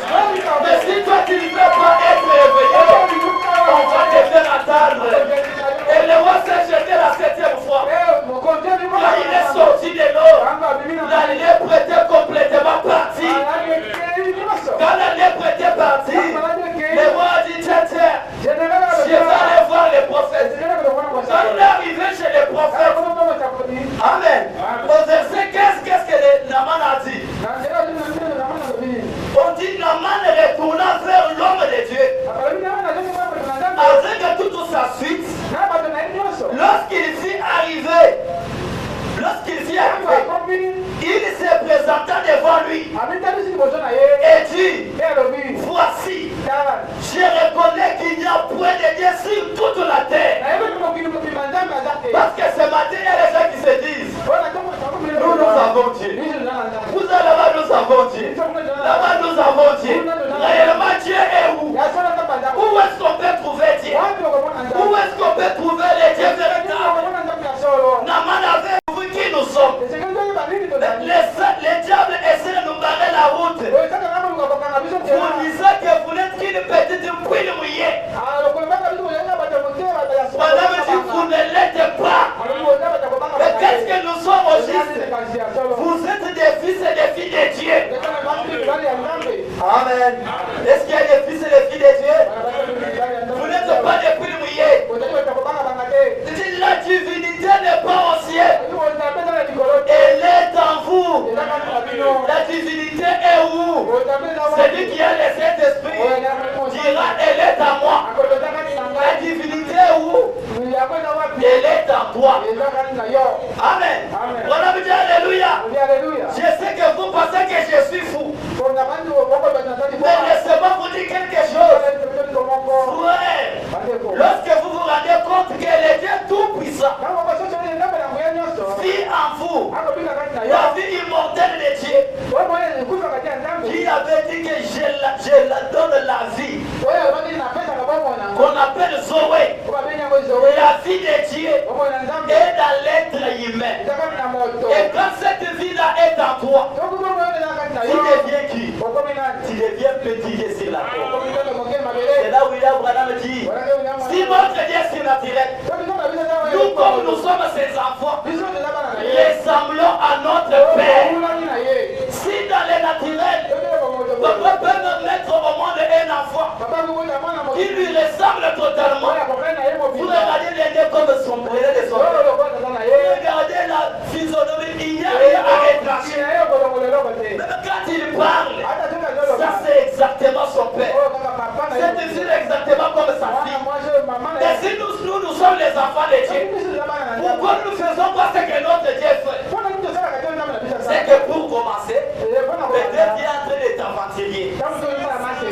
Speaker 1: Mais si toi, tu ne veux pas être réveillé, on va te faire attendre. Et le roi s'est jeté la 7e fois. Quand il est sorti de l'eau, la lèpre était complètement partie. Quand la lèpre était partie, le roi a dit, tiens, je vais aller voir les prophètes. Quand il est arrivé chez les prophètes, amen. Au verset 15, qu'est-ce que Naaman a dit? On dit Naaman retourna vers l'homme de Dieu avec toute sa suite. Lorsqu'il fut arrivé, il se présenta devant lui et dit, voici, je reconnais qu'il n'y a point de Dieu sur toute la terre. Parce que ce matin, il y a des gens qui se disent, nous avons Dieu. Vous là-bas, nous avons Dieu. Là-bas, nous avons Dieu. Réellement, Dieu est où? Où est-ce qu'on peut trouver Dieu? Où est-ce qu'on peut trouver les dieux véritables? Naaman avait vu qui nous sommes. Les diables essaient de nous barrer la route. Vous disiez que vous n'êtes qu'une petite poule mouillée. Madame dit, vous ne l'êtes pas. Mais qu'est-ce que nous sommes au juste? Vous êtes des fils et des filles de Dieu. Amen. Est-ce qu'il y a des fils et des filles de Dieu? Vous n'êtes pas des poules mouillées. La divinité n'est pas au ciel. Elle est en vous. La divinité est où? Celui qui a le Saint-Esprit dira, elle est en moi. La divinité est où? Elle est en toi. Amen. Voilà, vous dites alléluia. Je sais que vous pensez que je suis fou. Mais laissez-moi vous dire quelque chose. Frère, lorsque vous vous rendez compte que le Dieu tout-puissant vit en vous, la vie immortelle de Dieu, qui avait dit que je la donne la vie, qu'on appelle Zoé, la vie de Dieu est dans l'être humain. Et quand cette vie-là est en toi, tu deviens qui? Tu deviens petit sur la terre. C'est là où William Branham dit, si notre Dieu est surnaturel, nous comme nous sommes ses enfants, ressemblons à notre Père. Si dans le naturel, papa peut me mettre au monde un enfant qui lui ressemble totalement, vous regardez les nez comme son père de son père. Regardez la physionomie, il n'y a rien à retrancher. Même quand il parle, ça c'est exactement son père. C'est exactement comme sa fille. Et si nous sommes les enfants de Dieu, pourquoi nous ne faisons pas ce que notre Dieu fait? C'est que pour commencer, peut-être il est en train de t'aventurier.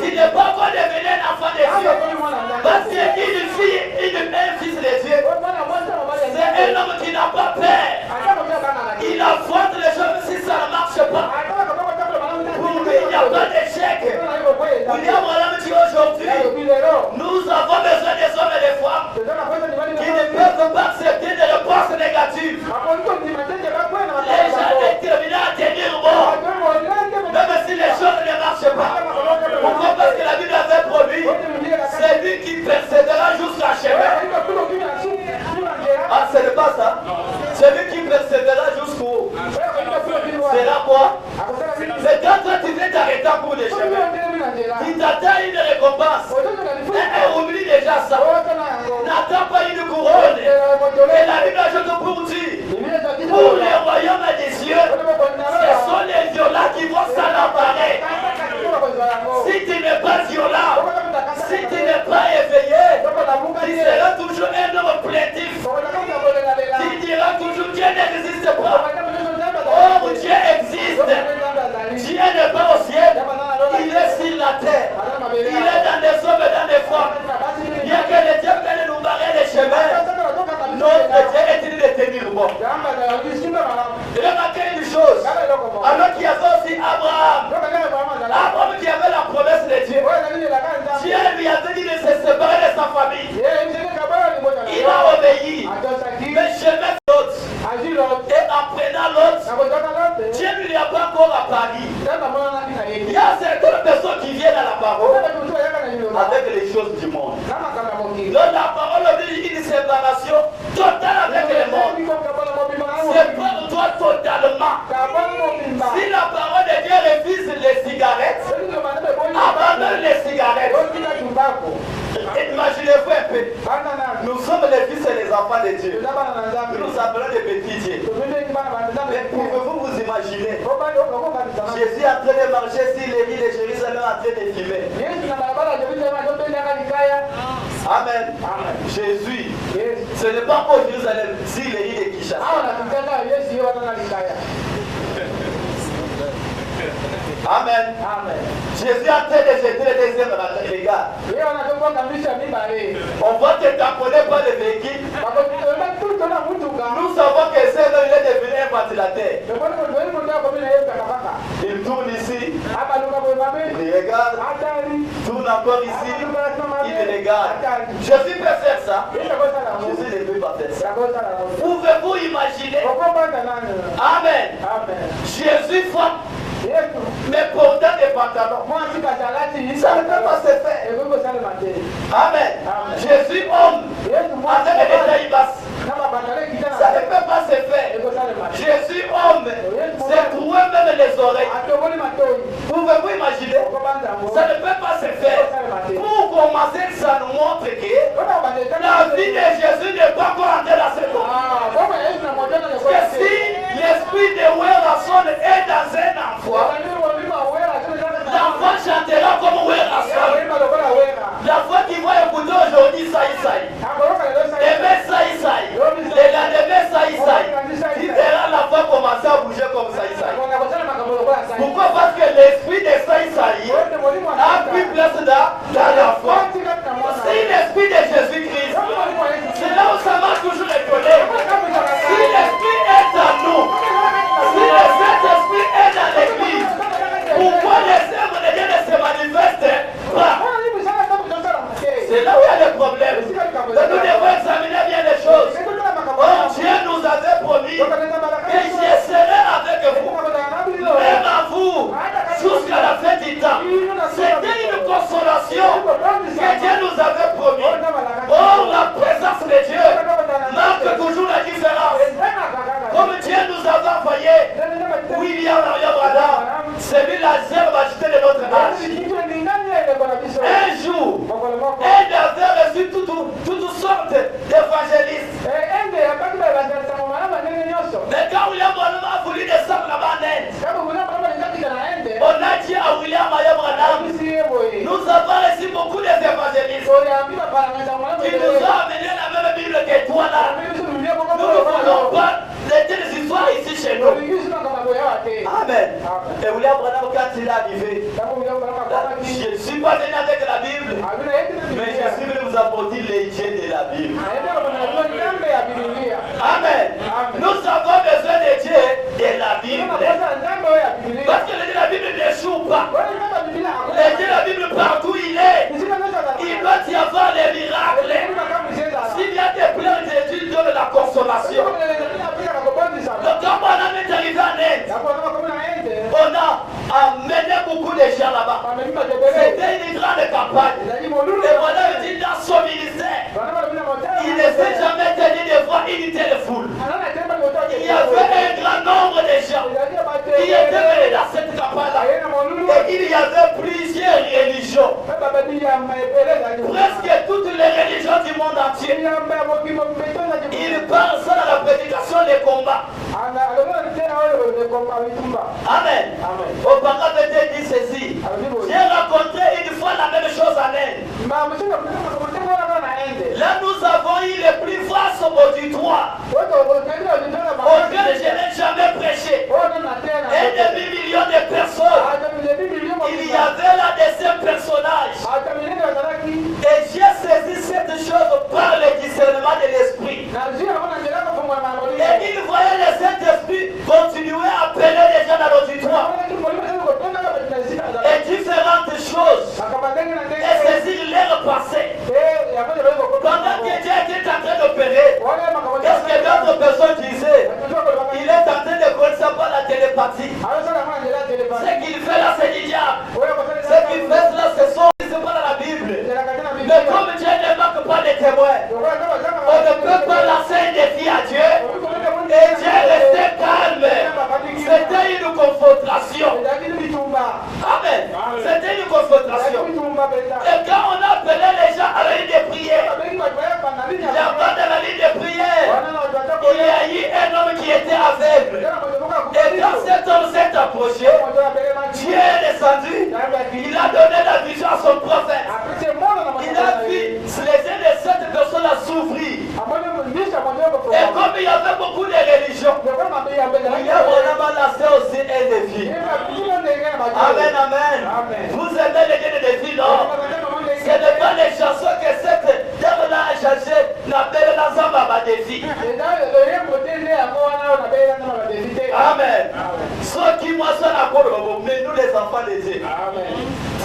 Speaker 1: Tu n'es pas encore devenu un enfant de Dieu. Parce qu'une fille, un fils de Dieu, c'est un homme qui n'a pas peur. Il affronte les choses si ça ne marche pas. Pour lui, il n'y a pas d'échec. William Branham dit aujourd'hui, nous avons besoin des hommes et des femmes qui ne peuvent pas accepter des réponses négatives. Les gens déterminés à tenir bon, même si les choses ne marchent pas. Pourquoi? Parce que la Bible avait promis, c'est lui qui persévérera jusqu'à chemin. Ah, ce n'est pas ça. Celui qui persévérera jusqu'au c'est là quoi? C'est quand toi tu viens t'arrêter en cours de chemin, tu t'attends une récompense. Oublie déjà ça. N'attends pas une couronne. Et la Bible ajoute pour dire, pour les royaumes des cieux, ce sont les violents qui vont s'en emparer. Si tu n'es pas violent, si tu n'es pas éveillé, tu seras toujours un homme plaintif. Tu diras toujours Dieu n'existe pas. Oh, Dieu existe. Dieu n'est pas au ciel. Il est sur la terre. Il est dans des hommes et dans des femmes. Il y a que les dieux qui viennent nous barrer les chemins. Notre Dieu est-il de tenir bon? Paris, il y a certaines personnes qui viennent à la parole avec les choses du monde. Donc la parole dit une séparation totale avec le monde. Sépare-toi totalement. Si la parole de Dieu refuse les cigarettes, abandonne les cigarettes. Imaginez-vous un peu. Nous sommes les fils et les enfants de Dieu. Nous nous appelons des petits dieux. Mais pouvez-vous vous imaginer Jésus est en train de marcher sur les villes de Jérusalem en train de fumer. Amen. Jésus, ce n'est pas pour Jérusalem, sur les villes de Kinshasa. Amen. Jésus a en train de jeter le deuxième regard. On voit que tu n'apprenais pas le véhicule. Nous savons que c'est là il est devenu un ventilateur. Il tourne ici. Il regarde. Tourne encore ici. Il regarde. Jésus peut faire ça. Jésus ne peut pas faire ça. Pouvez-vous imaginer? Amen. Jésus frappe. Mais pourtant des pantalons, ça ne peut pas se faire. Amen. Jésus homme, avec les tailles basses, ça ne peut pas se faire. Jésus homme, c'est trouver même les oreilles. Pouvez-vous imaginer? Ça ne peut pas se faire. Pour commencer, ça nous montre que la vie de Jésus n'est pas encore entrée dans ce monde. Que si l'esprit de Werason est dans un enfant, l'enfant chantera comme Werason. L'enfant qui va écouter aujourd'hui Saïsaï, demain Saïsaï, le lendemain Saïsaï, il verra l'enfant commencer à bouger comme Saïsaï. Pourquoi? Parce que l'esprit de Saïsaï a pris place dans l'enfant. Si l'esprit de Jésus-Christ, c'est là où ça m'a toujours étonné. Si l'esprit est en nous, si le Saint-Esprit est dans l'église, pourquoi les œuvres de Dieu ne se manifestent pas? C'est là où il y a des problèmes. Nous devons examiner bien les choses. Oh, Dieu nous avait promis que je serai avec vous, même à vous, jusqu'à la fin du temps. C'était une consolation que Dieu nous avait promis. Oh, la présence de Dieu marque toujours la différence. Comme Dieu nous avait envoyé William Abraham, c'est lui la zèbre agitée de notre âge. Un jour, elle avait reçu toutes sortes d'évangélistes. Mais quand William Abraham a voulu descendre là-bas en Inde, on a dit à William Abraham, nous avons reçu beaucoup d'évangélistes qui nous ont amené la même Bible que toi là. Nous ne voulons pas des histoires ici chez nous. Amen. Et William Branham, quand il est arrivé, je ne suis pas venu avec la Bible, mais je suis venu vous apporter l'hygiène de la Bible. Amen. Nous avons besoin de Dieu de la Bible. Parce que la Bible n'échoue pas. La Bible partout il est. Il doit y avoir les miracles. S'il y a des pleurs de Jésus, donne la consolation. Donc quand on est arrivé en Inde, on a amené beaucoup de gens là-bas. C'était une grande campagne. Et voilà, il dit dans son ministère, il ne s'est jamais tenu devant une telle foule. Il y avait un grand nombre de gens qui étaient venus dans cette campagne-là. Et il y avait plusieurs religions. Presque toutes les religions du monde entier. Il parle ça dans la prédication des combats. Amen. Au Papa dit ceci. J'ai rencontré une fois la même chose en Inde. Là, nous avons eu les plus vastes auditoires. Auquel je n'ai jamais prêché. Et des millions de personnes. Il y avait là des cinq personnages. Et j'ai saisi cette chose par le discernement de l'esprit. Et il voyait le Saint-Esprit continuer à appeler les gens dans l'auditoire. Et différentes choses. Et saisir leur passé. Pendant que Dieu était en train d'opérer, qu'est-ce que d'autres personnes disaient? Il est en train de connaître ça par la télépathie. descendu. Il a donné la vision à son prophète. Il a vu les yeux de cette personne s'ouvrir. Et comme il y avait beaucoup de religions, il y a vraiment lancé aussi un défi. Amen, amen. Vous aimez les défis, non? Ce n'est pas les chansons que cette dame-là a cherché, n'appelle l'ensemble à défi. Amen. Ceux qui moi sont à Korobo, mais nous les enfants de Dieu.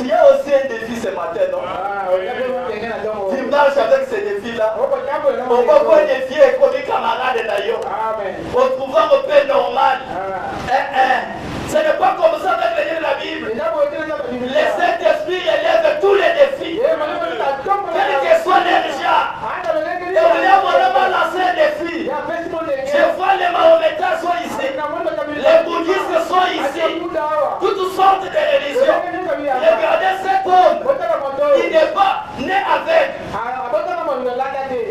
Speaker 1: Il y a aussi un défi ce matin, non? Tu marches avec ces défis-là. On va voir des filles et comme camarades d'ailleurs. On trouve un peu normal. Ce n'est pas comme ça avec le livre de la Bible. Le Saint-Esprit élève tous les défis. Quel que soit l'érigère. Et on a vraiment lancé un défi. Je vois les Mahométans sont ici. Les bouddhistes sont ici. Toutes sortes de religions. Regardez cet homme. Il n'est pas né aveugle.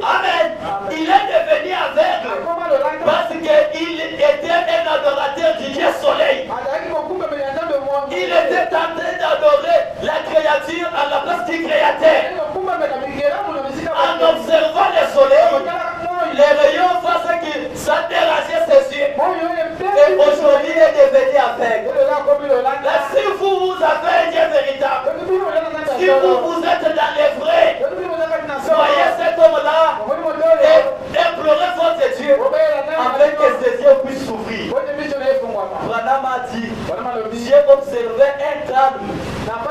Speaker 1: Amen. Il est devenu aveugle parce qu'il était un adorateur du Dieu soleil. Il était en train d'adorer la créature à la place du créateur. En observant le soleil, les rayons faisaient que ça dérangeait ses yeux. Et aujourd'hui, il est devenu aveugle. Là, si vous avez un Dieu véritable, si vous êtes dans les vrais, voyez cet homme-là et implorez votre Dieu afin que ses yeux puissent s'ouvrir. Branham a dit, j'ai observé un calme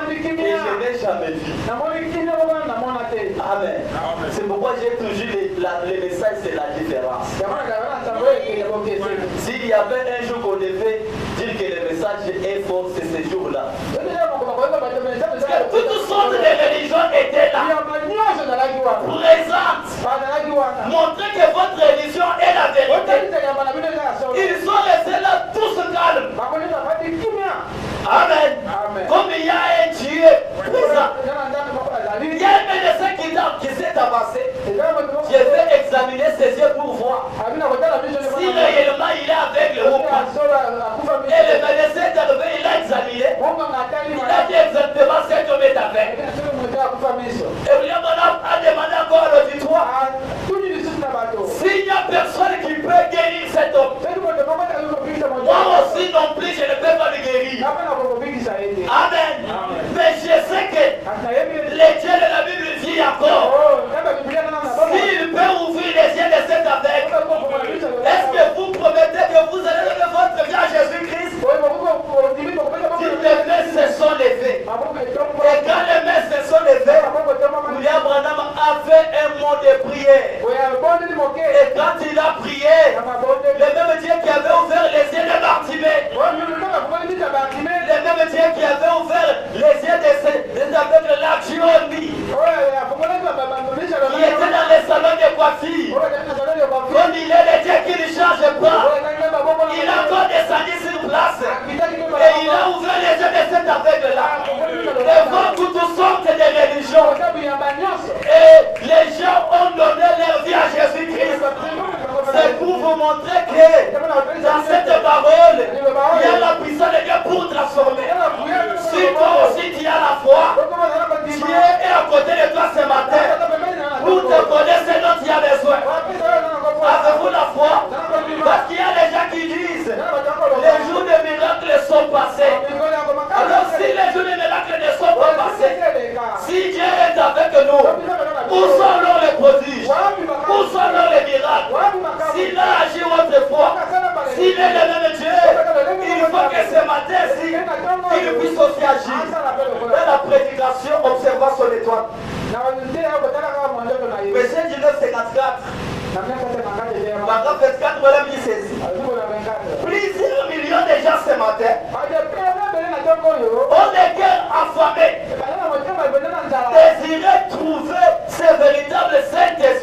Speaker 1: et je n'ai jamais vu. Amen. C'est pourquoi j'ai toujours le message, c'est la différence. S'il y avait un jour qu'on devait dire que le message est fort, c'est ce jour-là. Toutes sortes de religions étaient là, présentes, montrez que votre religion est la vérité. Ils sont restés là tous calmes. Amen. Comme il y a un Dieu présent. Il y a un médecin qui s'est avancé. Je vais examiner ses yeux pour voir si réellement il est aveugle ou pas. Et le médecin est arrivé, il a examiné. Il a dit exactement cet homme est aveugle. Et William a demandé encore à l'auditoire s'il n'y a personne qui peut guérir cet homme. Moi aussi non plus, je ne peux pas le guérir. Amen. Mais je sais que les dieux de la Bible vit encore. S'il peut ouvrir les yeux de cet aveugle, est-ce que vous promettez que vous allez donner votre vie à Jésus-Christ? Les mains se sont levées. Et quand les mains se sont levées, William Branham a fait un mot de prière. Et quand il a prié, le même Dieu qui avait ouvert les yeux de Bartimée, le même Dieu qui avait ouvert les yeux des aveugles là, qui était dans les salons de coiffure. Comme il est le Dieu qui ne change pas, il a encore descendu sur place. Et il a ouvert les yeux de cet aveugle-là. Devant toutes sortes de religions. Et les gens ont donné leur vie à Jésus-Christ. C'est pour vous montrer que dans cette parole, il y a la puissance de Dieu pour transformer. Si toi aussi tu as la foi, Dieu est à côté de toi ce matin pour te connaître ce dont tu as besoin. Avez-vous la foi? Parce qu'il y a des gens qui disent les jours de miracles sont passés. Alors si les jours de miracles ne sont pas passés, si Dieu est avec nous, où sont alors les prodiges? Où sont alors les miracles? S'il a agi autrefois, s'il est le même Dieu, il faut que ce matin-ci, il puisse aussi agir. Dans la prédication, observant son étoile. Verset 1954. Paragraphe 24, voilà mis ceci. Plusieurs millions de gens ce matin ont des cœurs affamés, désiraient trouver ce véritable Saint-Esprit.